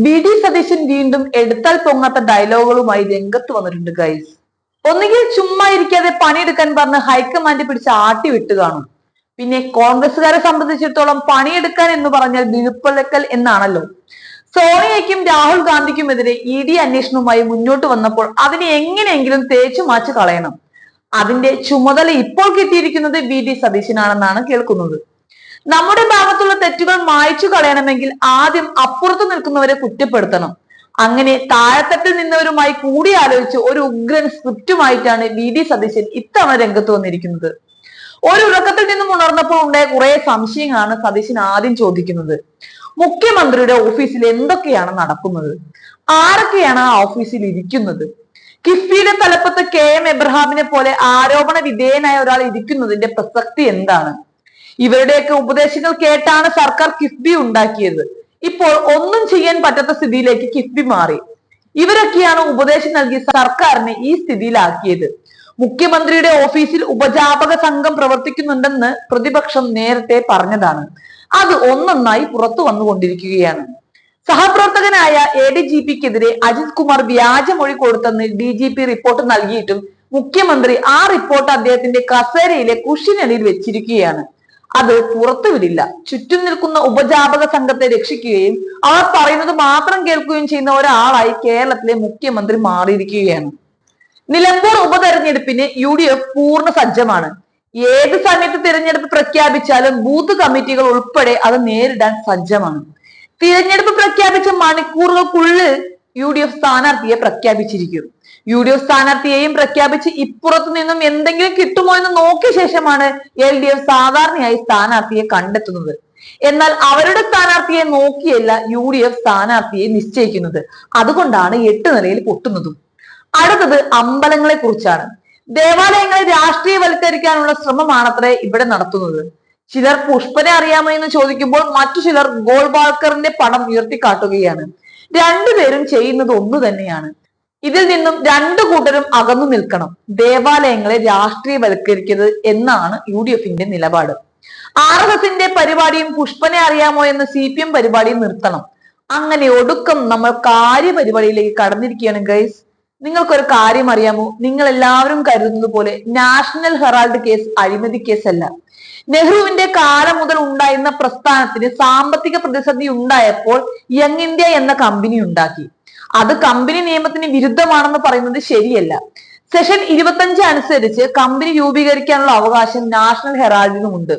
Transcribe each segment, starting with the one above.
VD. Satheesan വീണ്ടും എടുത്താൽ പൊങ്ങാത്ത ഡയലോഗുകളുമായി രംഗത്ത് വന്നിട്ടുണ്ട് ഗൈസ്. ഒന്നുകിൽ ചുമ്മാ ഇരിക്കാതെ പണിയെടുക്കാൻ പറഞ്ഞ് ഹൈക്കമാൻഡ് പിടിച്ച് ആട്ടി വിട്ടു കാണും. പിന്നെ കോൺഗ്രസുകാരെ സംബന്ധിച്ചിടത്തോളം പണിയെടുക്കാൻ എന്ന് പറഞ്ഞാൽ വിഴുപ്പലക്കൽ എന്നാണല്ലോ. സോണിയയ്ക്കും രാഹുൽ ഗാന്ധിക്കുമെതിരെ ഇ.ഡി. അന്വേഷണവുമായി മുന്നോട്ട് വന്നപ്പോൾ അതിനെ എങ്ങനെയെങ്കിലും തേച്ചു മാച്ച് കളയണം. അതിന്റെ ചുമതല ഇപ്പോൾ കിട്ടിയിരിക്കുന്നത് വി.ഡി. സതീശനാണെന്നാണ് കേൾക്കുന്നത്. നമ്മുടെ ഭാഗത്തുള്ള തെറ്റുകൾ മായ്ച്ചു കളയണമെങ്കിൽ ആദ്യം അപ്പുറത്ത് നിൽക്കുന്നവരെ കുറ്റപ്പെടുത്തണം. അങ്ങനെ താഴെത്തട്ടിൽ നിന്നവരുമായി കൂടിയാലോചിച്ച് ഒരു ഉഗ്രൻ സ്ക്രിപ്റ്റുമായിട്ടാണ് വി.ഡി. സതീശൻ ഇത്തവണ രംഗത്ത് വന്നിരിക്കുന്നത്. ഒരു ഉറക്കത്തിൽ നിന്നും ഉണർന്നപ്പോൾ ഉണ്ടായ കുറെ സംശയങ്ങളാണ് സതീശൻ ആദ്യം ചോദിക്കുന്നത്. മുഖ്യമന്ത്രിയുടെ ഓഫീസിൽ എന്തൊക്കെയാണ് നടക്കുന്നത്? ആരൊക്കെയാണ് ആ ഓഫീസിൽ ഇരിക്കുന്നത്? കിഫ്ബിയുടെ തലപ്പത്ത് കെ.എം. എബ്രഹാമിനെ പോലെ ആരോപണ വിധേയനായ ഒരാൾ ഇരിക്കുന്നതിന്റെ പ്രസക്തി എന്താണ്? ഇവരുടെയൊക്കെ ഉപദേശങ്ങൾ കേട്ടാണ് സർക്കാർ കിഫ്ബി ഉണ്ടാക്കിയത്. ഇപ്പോൾ ഒന്നും ചെയ്യാൻ പറ്റാത്ത സ്ഥിതിയിലേക്ക് കിഫ്ബി മാറി. ഇവരൊക്കെയാണ് ഉപദേശം നൽകി സർക്കാരിനെ ഈ സ്ഥിതിയിലാക്കിയത്. മുഖ്യമന്ത്രിയുടെ ഓഫീസിൽ ഉപജാപക സംഘം പ്രവർത്തിക്കുന്നുണ്ടെന്ന് പ്രതിപക്ഷം നേരത്തെ പറഞ്ഞതാണ്. അത് ഒന്നൊന്നായി പുറത്തു വന്നുകൊണ്ടിരിക്കുകയാണ്. സഹപ്രവർത്തകനായ എ.ഡി.ജി.പിക്കെതിരെ അജിത് കുമാർ വ്യാജമൊഴി കൊടുത്തെന്ന് ഡി.ജി.പി റിപ്പോർട്ട് നൽകിയിട്ടും മുഖ്യമന്ത്രി ആ റിപ്പോർട്ട് അദ്ദേഹത്തിന്റെ കസേരയിലെ കുഷിനടിയിൽ വെച്ചിരിക്കുകയാണ്. അത് പുറത്തുവിടില്ല. ചുറ്റും നിൽക്കുന്ന ഉപജാപക സംഘത്തെ രക്ഷിക്കുകയും അവർ പറയുന്നത് മാത്രം കേൾക്കുകയും ചെയ്യുന്ന ഒരാളായി കേരളത്തിലെ മുഖ്യമന്ത്രി മാറിയിരിക്കുകയാണ്. നിലമ്പൂർ ഉപതെരഞ്ഞെടുപ്പിന് UDF പൂർണ്ണ സജ്ജമാണ്. ഏത് സമയത്ത് തിരഞ്ഞെടുപ്പ് പ്രഖ്യാപിച്ചാലും ബൂത്ത് കമ്മിറ്റികൾ ഉൾപ്പെടെ അത് നേരിടാൻ സജ്ജമാണ്. തിരഞ്ഞെടുപ്പ് പ്രഖ്യാപിച്ച മണിക്കൂറുകൾക്കുള്ളിൽ UDF സ്ഥാനാർത്ഥിയെ പ്രഖ്യാപിച്ചിരിക്കും. UDF സ്ഥാനാർത്ഥിയെയും പ്രഖ്യാപിച്ച് ഇപ്പുറത്തു നിന്നും എന്തെങ്കിലും കിട്ടുമോ എന്ന് നോക്കിയ ശേഷമാണ് LDF സാധാരണയായി സ്ഥാനാർത്ഥിയെ കണ്ടെത്തുന്നത്. എന്നാൽ അവരുടെ സ്ഥാനാർത്ഥിയെ നോക്കിയല്ല UDF സ്ഥാനാർത്ഥിയെ നിശ്ചയിക്കുന്നത്. അതുകൊണ്ടാണ് 8 നിലയിൽ പൊട്ടുന്നതും. അടുത്തത് അമ്പലങ്ങളെ കുറിച്ചാണ്. ദേവാലയങ്ങളെ രാഷ്ട്രീയവൽക്കരിക്കാനുള്ള ശ്രമമാണത്രേ ഇവിടെ നടത്തുന്നത്. ചിലർ പുഷ്പനെ അറിയാമോ എന്ന് ചോദിക്കുമ്പോൾ മറ്റു ചിലർ ഗോൾവാൾക്കറിന്റെ പടം ഉയർത്തിക്കാട്ടുകയാണ്. രണ്ടുപേരും ചെയ്യുന്നത് ഒന്നു തന്നെയാണ്. ഇതിൽ നിന്നും രണ്ടു കൂട്ടരും അകന്നു നിൽക്കണം. ദേവാലയങ്ങളെ രാഷ്ട്രീയവൽക്കരിക്കരുത് എന്നാണ് UDFന്റെ നിലപാട്. RSSന്റെ പരിപാടിയും പുഷ്പനെ അറിയാമോ എന്ന CPM പരിപാടിയും നിർത്തണം. അങ്ങനെ ഒടുക്കം നമ്മൾ കാര്യപരിപാടിയിലേക്ക് കടന്നിരിക്കുകയാണ് ഗൈസ്. നിങ്ങൾക്കൊരു കാര്യം അറിയാമോ? നിങ്ങൾ എല്ലാവരും കരുതുന്നത് പോലെ നാഷണൽ ഹെറാൾഡ് കേസ് അഴിമതി കേസല്ല. നെഹ്റുവിന്റെ കാലം മുതൽ ഉണ്ടായിരുന്ന പ്രസ്ഥാനത്തിന് സാമ്പത്തിക പ്രതിസന്ധി ഉണ്ടായപ്പോൾ യങ് ഇന്ത്യ എന്ന കമ്പനി ഉണ്ടാക്കി. അത് കമ്പനി നിയമത്തിന് വിരുദ്ധമാണെന്ന് പറയുന്നത് ശരിയല്ല. സെഷൻ 25 അനുസരിച്ച് കമ്പനി രൂപീകരിക്കാനുള്ള അവകാശം നാഷണൽ ഹെറാൾഡിനുമുണ്ട്.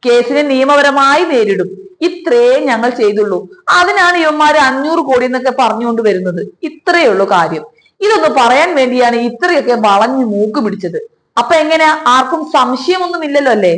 കേസിനെ നിയമപരമായി നേരിടും. ഇത്രേ ഞങ്ങൾ ചെയ്തുള്ളൂ. അതിനാണ് ഇവന്മാര് 500 കോടി എന്നൊക്കെ പറഞ്ഞുകൊണ്ട് വരുന്നത്. ഇത്രയേ ഉള്ളൂ കാര്യം. ഇതൊന്ന് പറയാൻ വേണ്ടിയാണ് ഇത്രയൊക്കെ വളഞ്ഞു മൂക്ക് പിടിച്ചത്. അപ്പൊ എങ്ങനെയാ? ആർക്കും സംശയമൊന്നും ഇല്ലല്ലോ അല്ലേ?